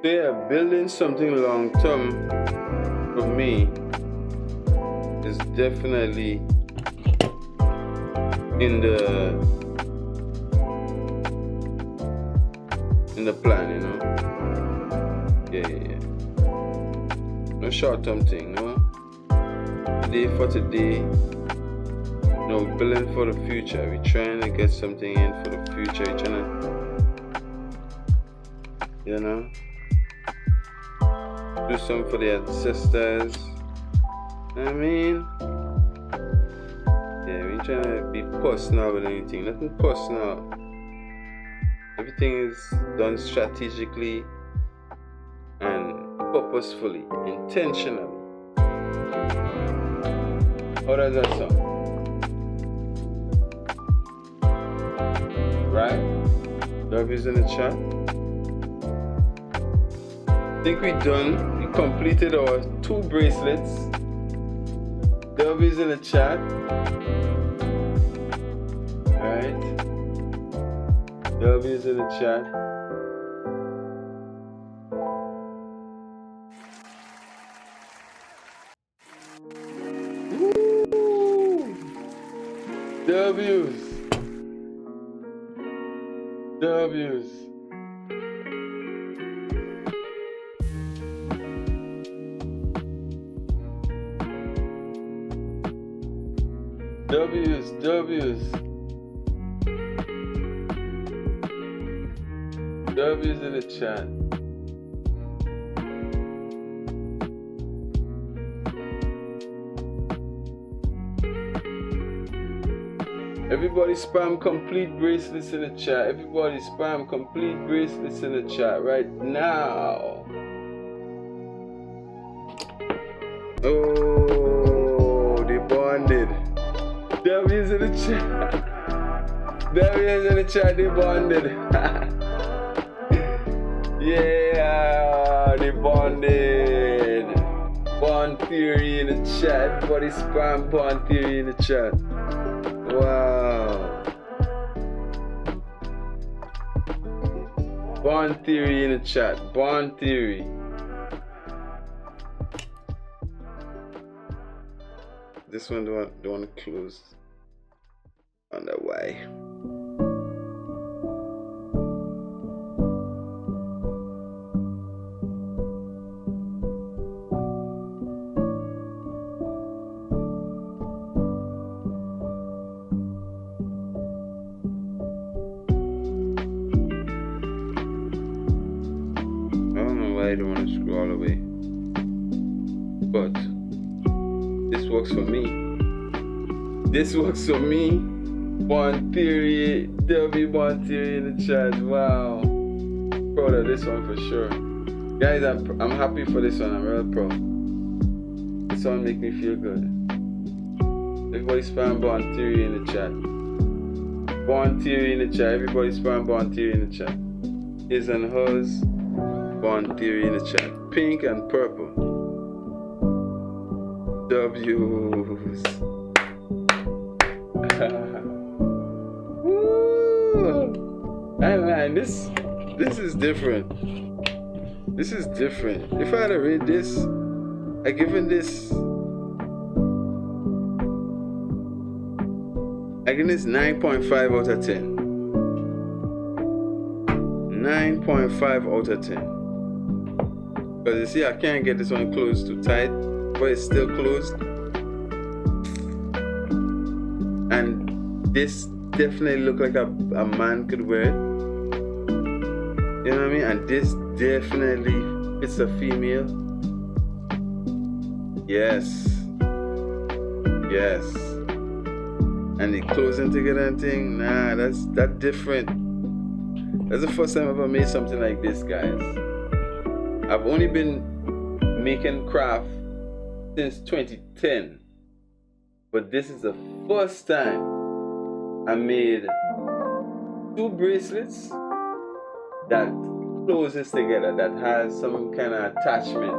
Yeah, building something long term for me is definitely in the plan, you know. Yeah. No short term thing, no. Today for today. No, we're building for the future. We're trying to get something in for the future. We're trying to, you know, do something for the ancestors. I mean, yeah, we ain't trying to be personal with anything. Nothing personal. Everything is done strategically and purposefully, intentionally. How does that sound? Right? W's in the chat. I think we done. We completed our 2 bracelets. W's in the chat. Right? W's in the chat. Woo! W's. W's. W's in the chat. Everybody spam complete bracelets in the chat. Everybody spam complete bracelets in the chat right now. Oh, they bonded. W's in the chat. W's in the chat, they bonded. Yeah, they bonded. Bond theory in the chat. Everybody spam bond theory in the chat. Wow. Bond theory in the chat. Bond theory. This one don't want to close. Wonder why. I don't want to scroll all the way, but this works for me. This works for me. Bond theory, W bond theory in the chat. Wow, proud of this one for sure, guys. I'm happy for this one. I'm real proud. This one make me feel good. Everybody spam bond theory in the chat. Bond theory in the chat. Everybody spam bond theory in the chat. His and hers. Bond theory in the chat. Pink and purple. W's. And this is different. This is different. If I had to rate this, I given this 9.5 out of 10. 9.5 out of 10. Because you see, I can't get this one closed too tight, but it's still closed. And this definitely look like a man could wear it. You know what I mean? And this definitely fits a female. Yes. And the closing together and thing, nah, that's different. That's the first time I ever made something like this, guys. I've only been making craft since 2010, but this is the first time I made 2 bracelets that closes together, that has some kind of attachment.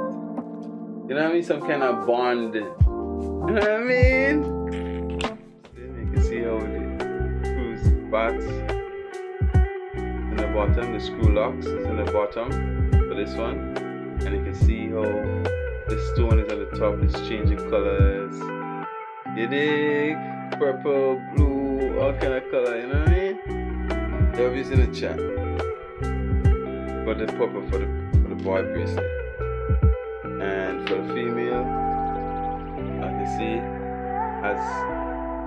You know what I mean? Some kind of bond. You know what I mean? You can see how the screws parts in the bottom, the screw locks is in the bottom for this one. And you can see how the stone is at the top, it's changing colors. You dig? Purple, blue, all kind of color, you know what I mean? W's in the chat. For the purple for the boy bracelet. And for the female, I can see has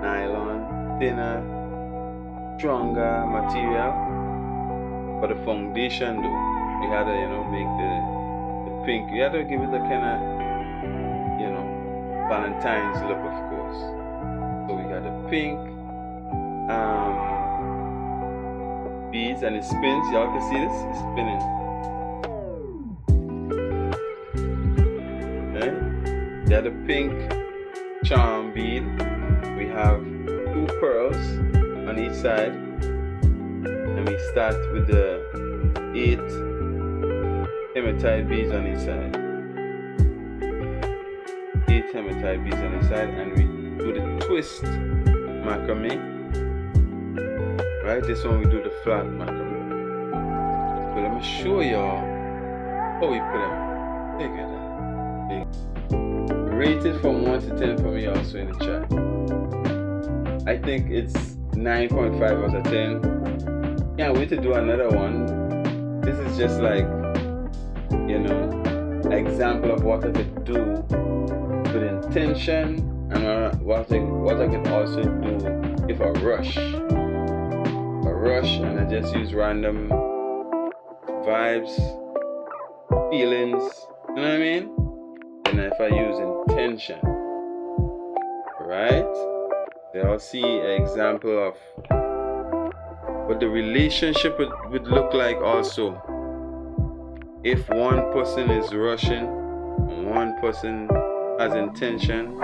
nylon, thinner, stronger material. For the foundation though, we had to, make the pink. You had to give it a kind of, Valentine's look, of course. So we got the pink beads, and it spins. Y'all can see this? It's spinning. Okay? We got the pink charm bead. We have 2 pearls on each side, and we start with the 8 hematite beads on each side. 8 hematite beads on each side, and we do the twist macrame. Right, this one we do the flat macrame. But let me show y'all how we put them together. Rated from 1 to 10 for me also in the chat. I think it's 9.5 out of 10. Can't wait to do another one. This is just like, an example of what I could do with intention and what I can also do if I rush, and I just use random vibes, feelings, you know what I mean? And if I use intention, right? Then I'll see an example of what the relationship would look like also if one person is rushing and one person has intention.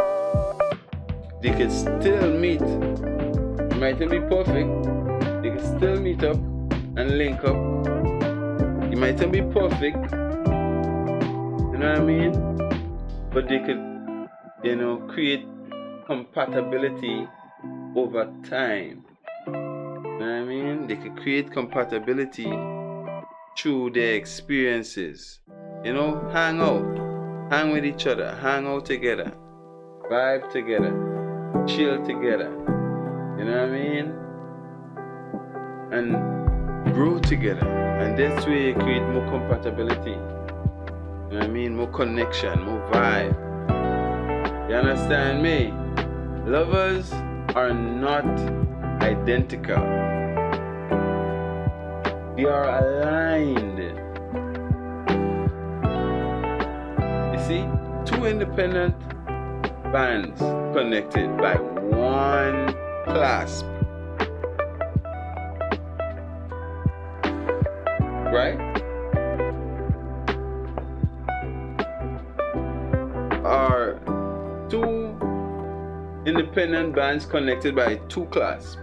They can still meet. It might not be perfect. They can still meet up and link up. It might not be perfect, you know what I mean? But they could, create compatibility over time. You know what I mean? They could create compatibility through their experiences. Hang with each other, hang out together, vibe together, chill together. You know what I mean? And grow together. And that's where you create more compatibility. You know what I mean? More connection, more vibe. You understand me? Lovers are not identical. They are aligned. You see? Two independent bands connected by one clasp. Right? Are two independent bands connected by two clasps.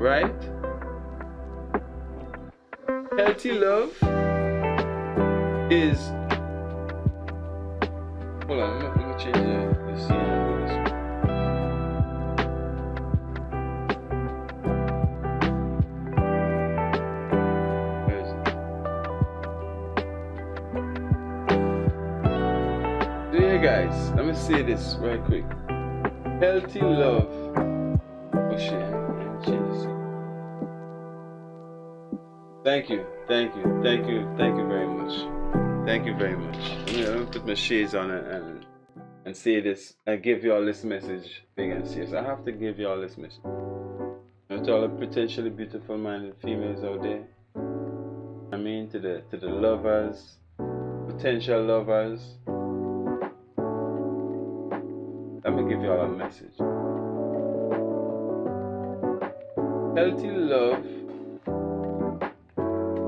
Right? Healthy love is. Hold on, let me change the scene and do this. Where is it? So yeah, guys, let me say this right quick. Healthy love. Oh shit, let me change the scene. Thank you very much. Thank you very much. Let me put my shades on and say this and give you all this message big and serious. I have to give you all this message. To all the potentially beautiful minded females out there. I mean to the lovers, potential lovers. Let me give you all a message. Healthy love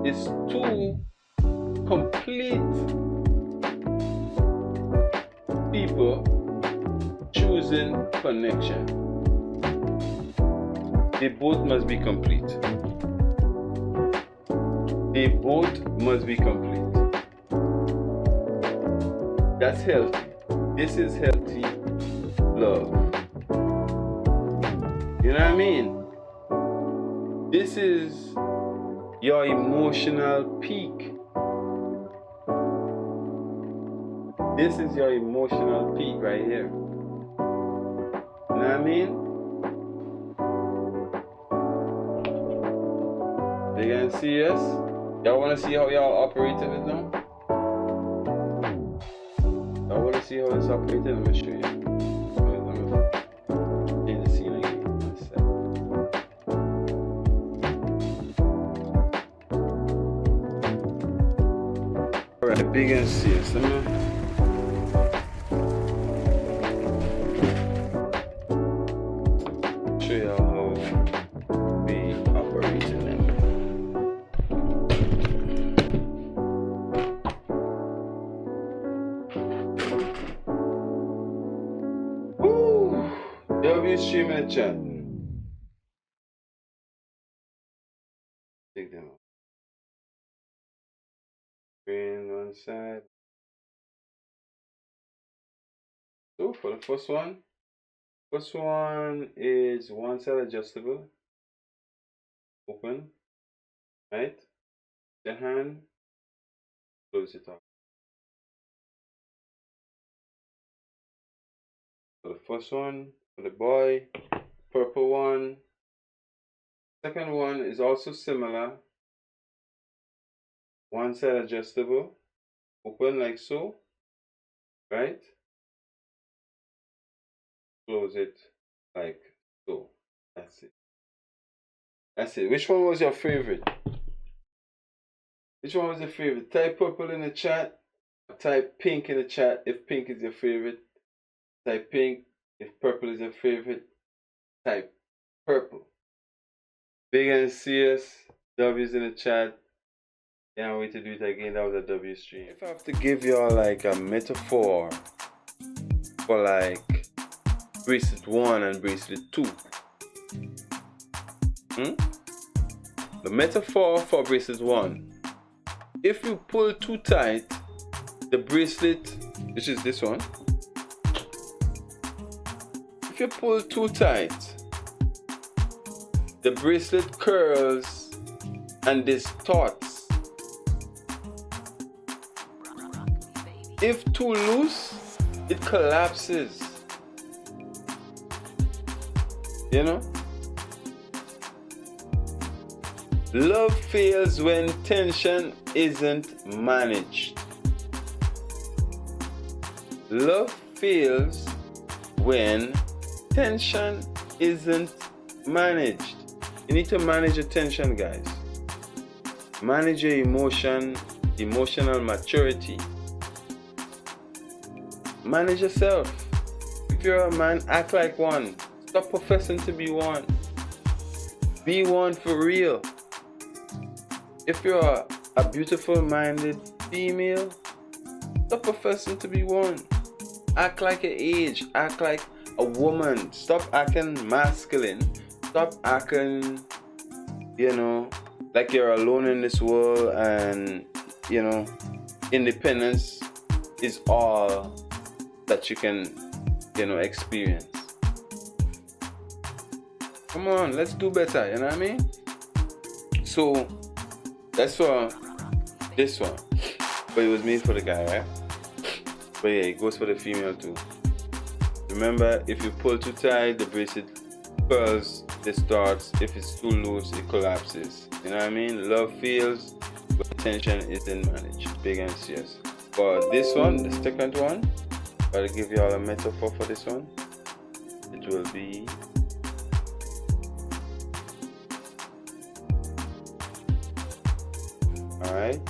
is two complete people choosing connection. They both must be complete. They both must be complete. That's healthy. This is healthy love. You know what I mean? This is your emotional peak. This is your emotional peak right here. You know what I mean? You getting serious? Y'all wanna see how y'all operating it now? Y'all wanna see how it's operating? Let me show you. Let me change the scene again. Alright, big and serious. Let me show you how we operate in them. Woo! They'll be streaming the chat. Take them out. Green one side. So for the first one is one side adjustable. Open, right? The hand, close it up. For the first one, for the boy, purple one. Second one is also similar. One side adjustable. Open like so, right? close it like so. That's it. That's it. Which one was your favorite? Which one was your favorite? Type purple in the chat. Type pink in the chat if pink is your favorite. Type pink if purple is your favorite. Type purple. Big and CS. W's in the chat. Can't wait to do it again. That was a W stream. If I have to give y'all like a metaphor for like bracelet 1 and bracelet 2. The metaphor for bracelet 1. If you pull too tight, the bracelet, which is this one, if you pull too tight, the bracelet curls and distorts. If too loose, it collapses. You know? Love fails when tension isn't managed. Love fails when tension isn't managed. You need to manage your tension, guys. Manage your emotional maturity. Manage yourself. If you're a man, act like one. Stop professing to be one. Be one for real. If you're a beautiful minded female, stop professing to be one. Act like your age. Act like a woman. Stop acting masculine. Stop acting, like you're alone in this world and, independence is all that you can, experience. Come on, let's do better, you know what I mean? So, that's for this one. But it was made for the guy, right? But yeah, it goes for the female too. Remember, if you pull too tight, the bracelet curls, distorts. If it's too loose, it collapses. You know what I mean? Love feels, but tension isn't managed. Big and serious. For this one, the second one, I'll give you all a metaphor for this one. It will be alright.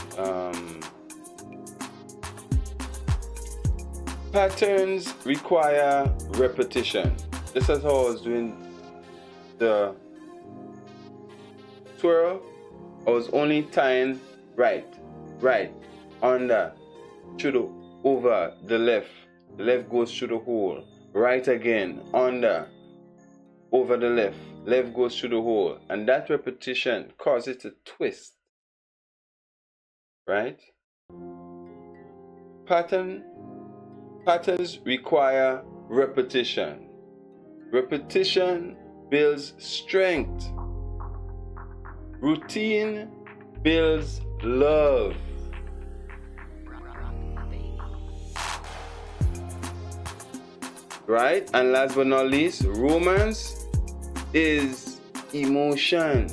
Patterns require repetition. This is how I was doing the twirl. I was only tying right, under, through the, over, the left. The left goes through the hole. Right again, under, over the left. Left goes through the hole. And that repetition causes it to twist. Right? Patterns require repetition. Repetition builds strength. Routine builds love. Right? And last but not least, romance is emotion.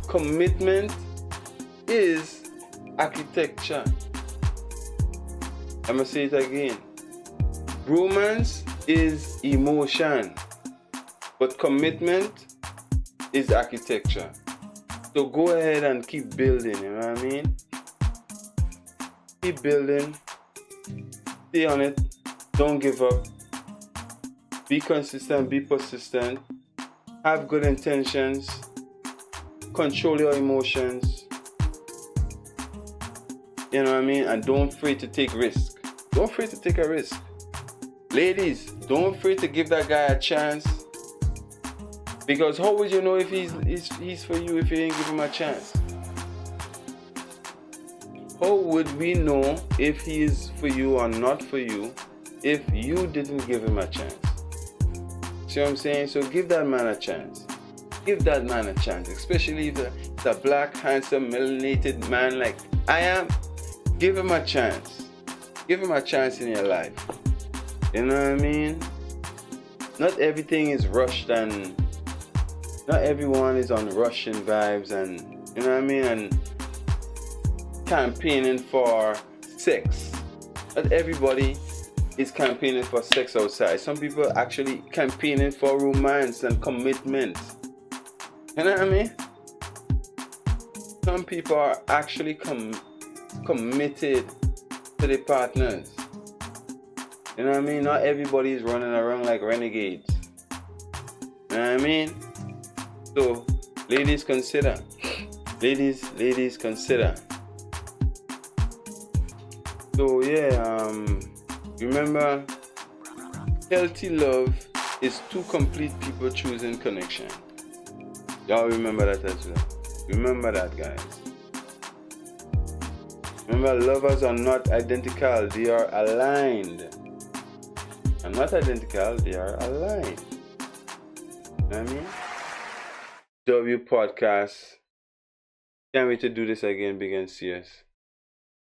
Commitment is architecture. I'm gonna say it again. Romance is emotion, but commitment is architecture. So go ahead and keep building, you know what I mean? Keep building. Stay on it. Don't give up. Be consistent, be persistent. Have good intentions. Control your emotions. You know what I mean? And don't afraid to take risks. Don't afraid to take a risk. Ladies, don't afraid to give that guy a chance. Because how would you know if he's for you if you didn't give him a chance? How would we know if he is for you or not for you if you didn't give him a chance? See what I'm saying? So give that man a chance. Give that man a chance. Especially if it's a black, handsome, melanated man like I am. Give him a chance. Give him a chance in your life. You know what I mean? Not everything is rushed and not everyone is on Russian vibes and, you know what I mean? And campaigning for sex. Not everybody is campaigning for sex outside. Some people actually campaigning for romance and commitment. You know what I mean? Some people are actually committed to their partners. You know what I mean? Not everybody is running around like renegades. You know what I mean? So, ladies, consider. Ladies, consider. So, yeah, remember, healthy love is two complete people choosing connection. Y'all remember that as well. Remember that, guys. Remember, lovers are not identical, they are aligned. And not identical, they are aligned. You know what I mean? W podcast. Can't wait to do this again, big and serious.